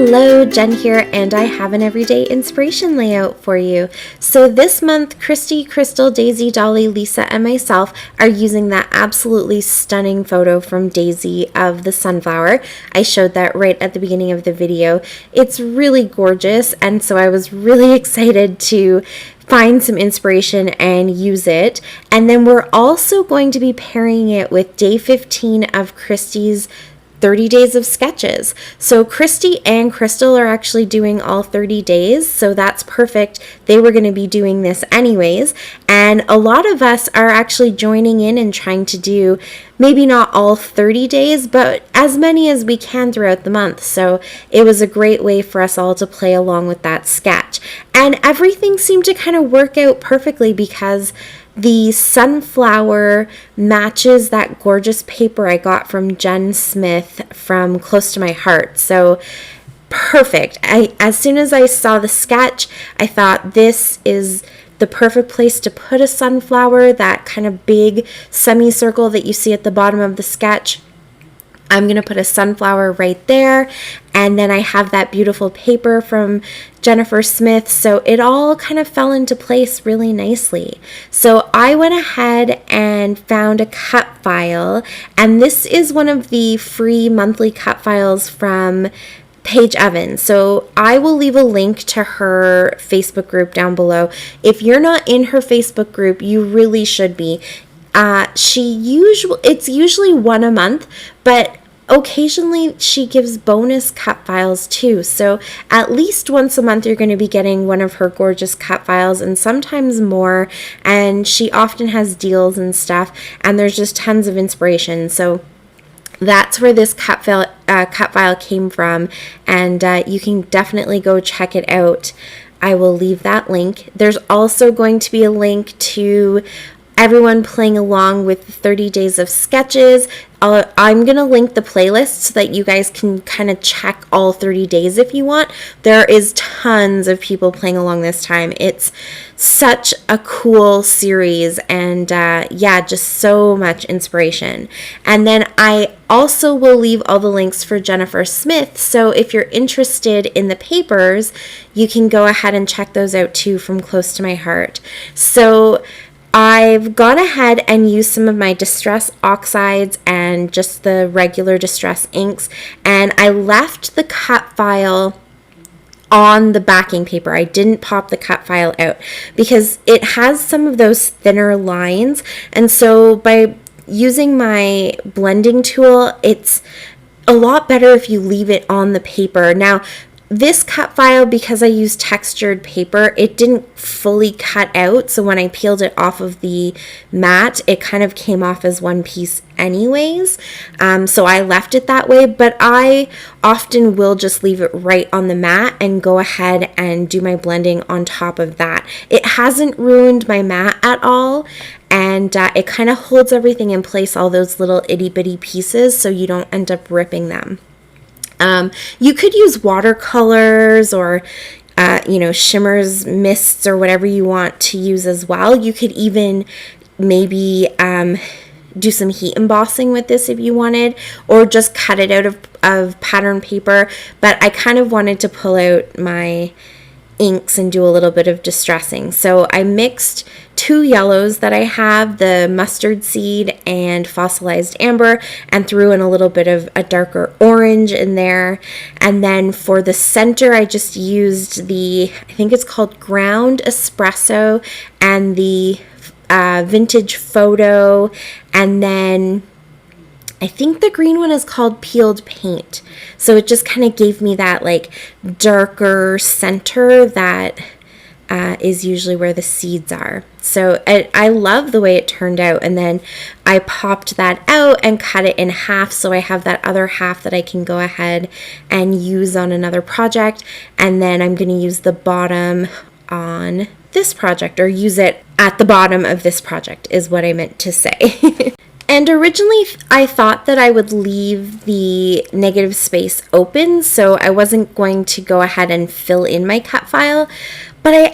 Hello, Jen here, and I have an everyday inspiration layout for you. So this month, Christy, Crystal, Daisy, Dolly, Lisa, and myself are using that absolutely stunning photo from Daisy of the sunflower. I showed that right at the beginning of the video. It's really gorgeous, and so I was really excited to find some inspiration and use it. And then we're also going to be pairing it with day 15 of Christy's 30 days of sketches. So Christy and Crystal are actually doing all 30 days, so that's perfect. They were going to be doing this anyways, and a lot of us are actually joining in and trying to do maybe not all 30 days, but as many as we can throughout the month. So it was a great way for us all to play along with that sketch. And everything seemed to kind of work out perfectly because the sunflower matches that gorgeous paper I got from Jenn Smith from Close to My Heart. So perfect. As soon as I saw the sketch, I thought this is the perfect place to put a sunflower, that kind of big semicircle that you see at the bottom of the sketch. I'm going to put a sunflower right there, and then I have that beautiful paper from Jennifer Smith, so it all kind of fell into place really nicely. So I went ahead and found a cut file, and this is one of the free monthly cut files from Paige Evans. So I will leave a link to her Facebook group down below. If you're not in her Facebook group, you really should be. It's usually one a month, but occasionally she gives bonus cut files too. So at least once a month you're going to be getting one of her gorgeous cut files, and sometimes more. And she often has deals and stuff, and there's just tons of inspiration. So that's where this cut file came from, and you can definitely go check it out. I will leave that link. There's also going to be a link to everyone playing along with 30 days of sketches. I'm going to link the playlist so that you guys can kind of check all 30 days if you want. There is tons of people playing along this time. It's such a cool series, and just so much inspiration. And then I also will leave all the links for Jennifer Smith, so if you're interested in the papers, you can go ahead and check those out too from Close to My Heart. So I've gone ahead and used some of my distress oxides and just the regular distress inks, and I left the cut file on the backing paper. I didn't pop the cut file out because it has some of those thinner lines, and so by using my blending tool, it's a lot better if you leave it on the paper. Now, this cut file, because I used textured paper, it didn't fully cut out, so when I peeled it off of the mat, it kind of came off as one piece anyways, so I left it that way, but I often will just leave it right on the mat and go ahead and do my blending on top of that. It hasn't ruined my mat at all, and it kind of holds everything in place, all those little itty-bitty pieces, so you don't end up ripping them. You could use watercolors or, shimmers, mists, or whatever you want to use as well. You could even maybe do some heat embossing with this if you wanted, or just cut it out of pattern paper. But I kind of wanted to pull out my inks and do a little bit of distressing. So I mixed two yellows that I have, the mustard seed and fossilized amber, and threw in a little bit of a darker orange in there. And then for the center, I just used I think it's called ground espresso, and the vintage photo, and then I think the green one is called peeled paint. So it just kind of gave me that like darker center that is usually where the seeds are. So I love the way it turned out. And then I popped that out and cut it in half, so I have that other half that I can go ahead and use on another project. And then I'm going to use the bottom on this project, or use it at the bottom of this project is what I meant to say. And originally I thought that I would leave the negative space open, so I wasn't going to go ahead and fill in my cut file, but I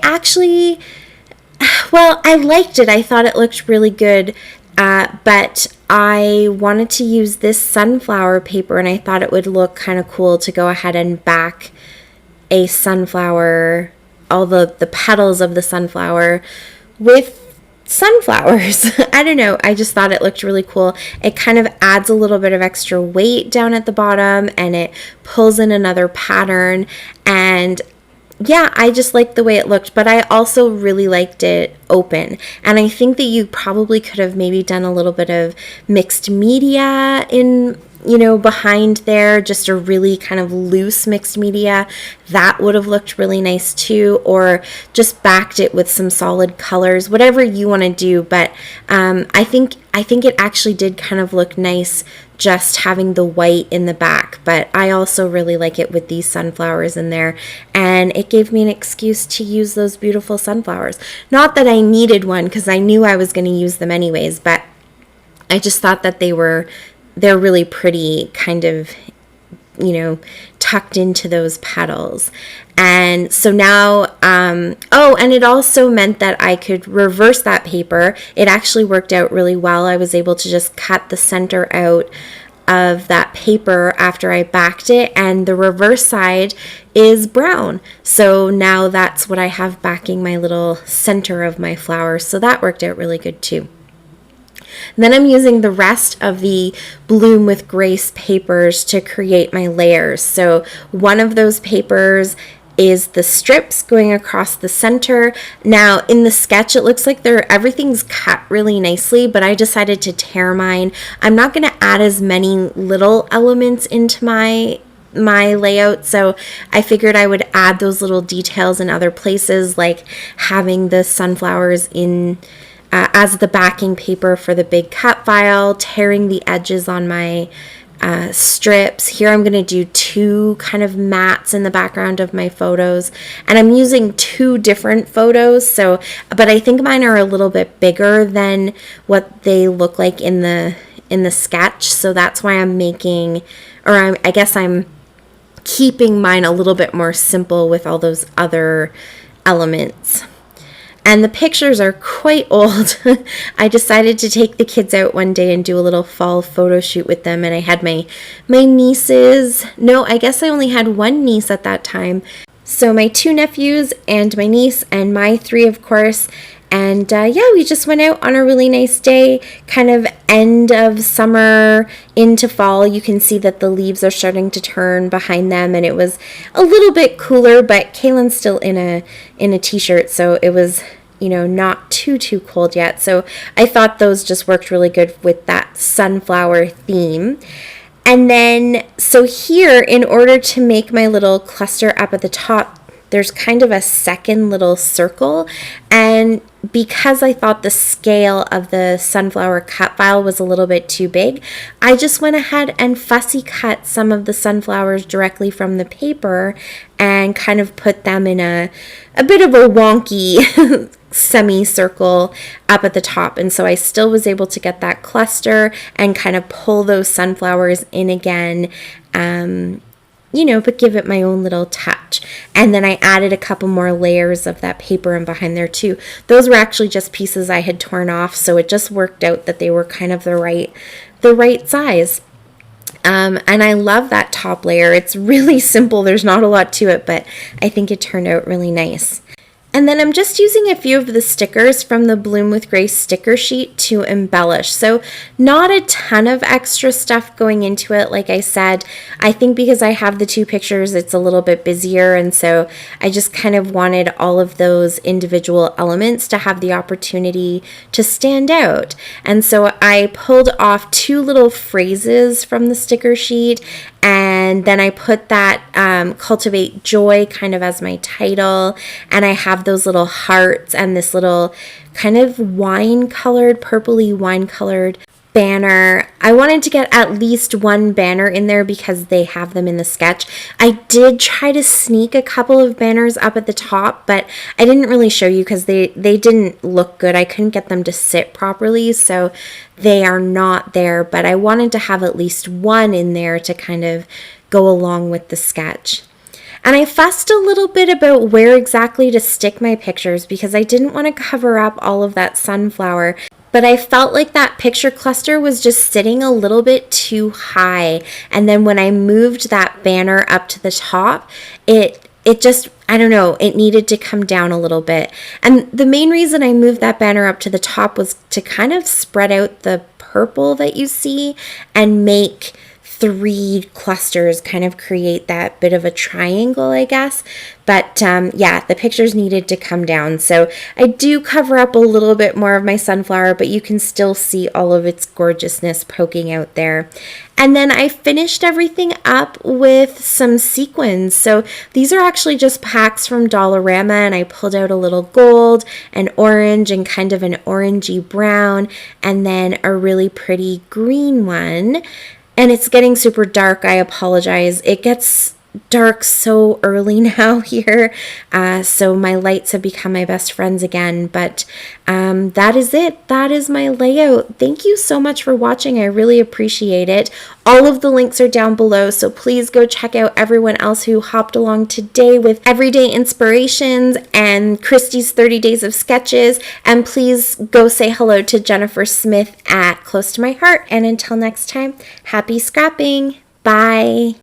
liked it. I thought it looked really good, but I wanted to use this sunflower paper, and I thought it would look kind of cool to go ahead and back a sunflower, all the petals of the sunflower with sunflowers. I don't know. I just thought it looked really cool. It kind of adds a little bit of extra weight down at the bottom, and it pulls in another pattern. And yeah, I just liked the way it looked, but I also really liked it open. And I think that you probably could have maybe done a little bit of mixed media in, behind there, just a really kind of loose mixed media. That would have looked really nice too, or just backed it with some solid colors, whatever you want to do. But I think it actually did kind of look nice just having the white in the back, but I also really like it with these sunflowers in there, and it gave me an excuse to use those beautiful sunflowers. Not that I needed one, because I knew I was going to use them anyways, but I just thought that they're really pretty, kind of, tucked into those petals. And so now, and it also meant that I could reverse that paper. It actually worked out really well. I was able to just cut the center out of that paper after I backed it, and the reverse side is brown. So now that's what I have backing my little center of my flower. So that worked out really good too. Then I'm using the rest of the Bloom with Grace papers to create my layers. So one of those papers is the strips going across the center. Now in the sketch it looks like everything's cut really nicely, but I decided to tear mine. I'm not going to add as many little elements into my layout, so I figured I would add those little details in other places, like having the sunflowers in as the backing paper for the big cut file, tearing the edges on my strips. Here I'm going to do two kind of mats in the background of my photos, and I'm using two different photos, but I think mine are a little bit bigger than what they look like in the sketch, so that's why I'm I guess I'm keeping mine a little bit more simple with all those other elements. And the pictures are quite old. I decided to take the kids out one day and do a little fall photo shoot with them. And I had my nieces. No, I guess I only had one niece at that time. So my two nephews and my niece and my three, of course. And we just went out on a really nice day, kind of end of summer into fall. You can see that the leaves are starting to turn behind them, and it was a little bit cooler, but Kaylin's still in a t-shirt, so it was, not too cold yet. So I thought those just worked really good with that sunflower theme. And then, so here, in order to make my little cluster up at the top, there's kind of a second little circle, and because I thought the scale of the sunflower cut file was a little bit too big, I just went ahead and fussy cut some of the sunflowers directly from the paper and kind of put them in a bit of a wonky semicircle up at the top. And so I still was able to get that cluster and kind of pull those sunflowers in again, but give it my own little touch. And then I added a couple more layers of that paper in behind there too. Those were actually just pieces I had torn off, so it just worked out that they were kind of the right size. And I love that top layer. It's really simple. There's not a lot to it, but I think it turned out really nice. And then I'm just using a few of the stickers from the Bloom with Grace sticker sheet to embellish. So not a ton of extra stuff going into it. Like I said, I think because I have the two pictures, it's a little bit busier. And so I just kind of wanted all of those individual elements to have the opportunity to stand out. And so I pulled off two little phrases from the sticker sheet, and then I put that Cultivate Joy kind of as my title, and I have those little hearts and this little kind of purpley wine-colored banner. I wanted to get at least one banner in there because they have them in the sketch. I did try to sneak a couple of banners up at the top, but I didn't really show you because they didn't look good. I couldn't get them to sit properly, so they are not there, but I wanted to have at least one in there to kind of go along with the sketch. And I fussed a little bit about where exactly to stick my pictures because I didn't want to cover up all of that sunflower. but I felt like that picture cluster was just sitting a little bit too high. And then when I moved that banner up to the top, it just, I don't know, it needed to come down a little bit. And the main reason I moved that banner up to the top was to kind of spread out the purple that you see and make 3 clusters, kind of create that bit of a triangle, I guess. But yeah, the pictures needed to come down. So I do cover up a little bit more of my sunflower, but you can still see all of its gorgeousness poking out there. And then I finished everything up with some sequins. So these are actually just packs from Dollarama, and I pulled out a little gold and orange and kind of an orangey brown, and then a really pretty green one. And it's getting super dark. I apologize. It gets dark so early now here. So my lights have become my best friends again. But that is it. That is my layout. Thank you so much for watching. I really appreciate it. All of the links are down below. So please go check out everyone else who hopped along today with Everyday Inspirations and Christy's 30 Days of Sketches. And please go say hello to Jennifer Smith at Close to My Heart. And until next time, happy scrapping. Bye.